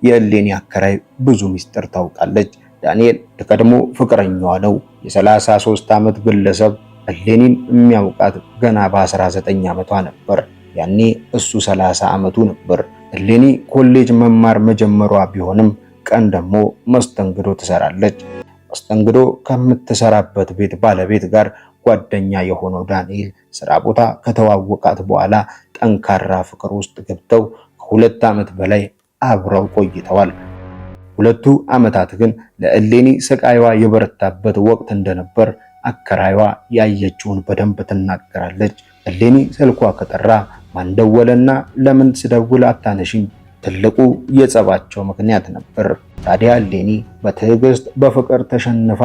የእሌኒ አከራይ ብዙ ሚስጥር ታውቃለች። ዳንኤል የቀድሞ ፍቅረኛዋ ነው። የ33 ዓመት ግለሰብ እሌኒን የሚያውቃት ገና በ19 ዓመቷ ነበር። ያኔ እሱ 30 ዓመቱ ነበር። እሌኒ ኮሌጅ መማር መጀመሯ ቢሆንም ቀን ደግሞ መስተንግዶ ትሰራለች። መስተንግዶ ከምትሰራበት ቤት ባለቤት ጋር ጓደኛ የሆነው ዳንኤል ስራ ቦታ ከተዋወቃት በኋላ ጠንካራ ፍቅር ውስጥ ገብተው ከ2 ዓመት በላይ አብረው ቆይተዋል። 2 ዓመታት ግን ለእሌኒ ስቃይዋ የበረታበት ወቅት እንደነበር አከራይዋ ያየችውን በደንብ ትናገራለች። እሌኒ ስልኳ ከጠራ ማን ደወለና ለምን ስደውል አታነሺም ትልቁ የጸባቸው ምክንያት ነበር። ታዲያ እሌኒ በትዕግስት በፍቅር ተሸንፋ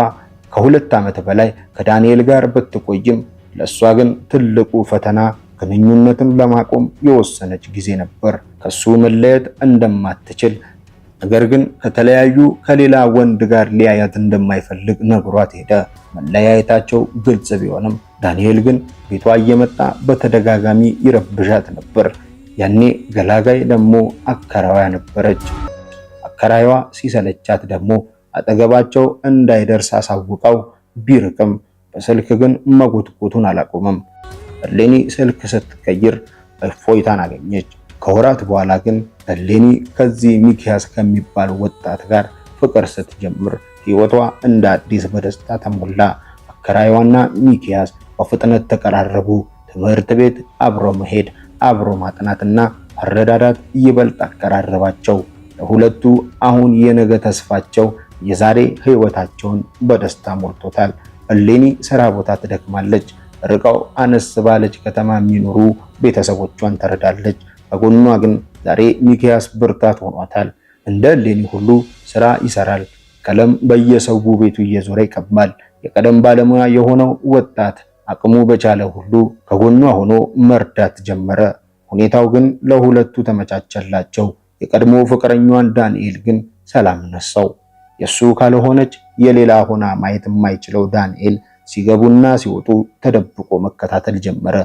ከ2 ዓመት በላይ ከዳንኤል ጋር ብትቆይም ለሷ ግን ትልቁ ፈተና ግንኙነትን ለማቆም የወሰነች ጊዜ ነበር። ከሱ መለየት እንደማትችል ነገር ግን ከተለያዩ ከሌላ ወንድ ጋር ሊያያት እንደማይፈልግ ነግሯት ሄደ። መለያየታቸው ግልጽ ቢሆንም ዳንኤል ግን ቤቷ እየመጣ በተደጋጋሚ ይረብሻት ነበር። ያኔ ገላጋይ ደግሞ አከራይዋ ነበረች። አከራይዋ ሲሰለቻት ደግሞ አጠገባቸው እንዳይደርስ አሳውቀው ቢርቅም በስልክ ግን መጎትጎቱን አላቆመም። እሌኒ ስልክ ስትቀይር እፎይታን አገኘች። ከወራት በኋላ ግን እሌኒ ከዚህ ሚኪያስ ከሚባል ወጣት ጋር ፍቅር ስትጀምር ሕይወቷ እንደ አዲስ በደስታ ተሞላ። አከራይዋና ሚኪያስ በፍጥነት ተቀራረቡ። ትምህርት ቤት አብሮ መሄድ፣ አብሮ ማጥናትና መረዳዳት ይበልጥ አቀራረባቸው። ለሁለቱ አሁን የነገ ተስፋቸው የዛሬ ሕይወታቸውን በደስታ ሞልቶታል። እሌኒ ስራ ቦታ ትደክማለች። ርቀው አነስ ባለች ከተማ የሚኖሩ ቤተሰቦቿን ትረዳለች። ከጎኗ ግን ዛሬ ሚኪያስ ብርታት ሆኗታል። እንደ እሌኒ ሁሉ ስራ ይሰራል። ቀለም በየሰው ቤቱ እየዞረ ይቀባል። የቀለም ባለሙያ የሆነው ወጣት አቅሙ በቻለ ሁሉ ከጎኗ ሆኖ መርዳት ጀመረ። ሁኔታው ግን ለሁለቱ ተመቻቸላቸው። የቀድሞ ፍቅረኛዋን ዳንኤል ግን ሰላም ነሳው። የሱ ካልሆነች የሌላ ሆና ማየት የማይችለው ዳንኤል ሲገቡና ሲወጡ ተደብቆ መከታተል ጀመረ።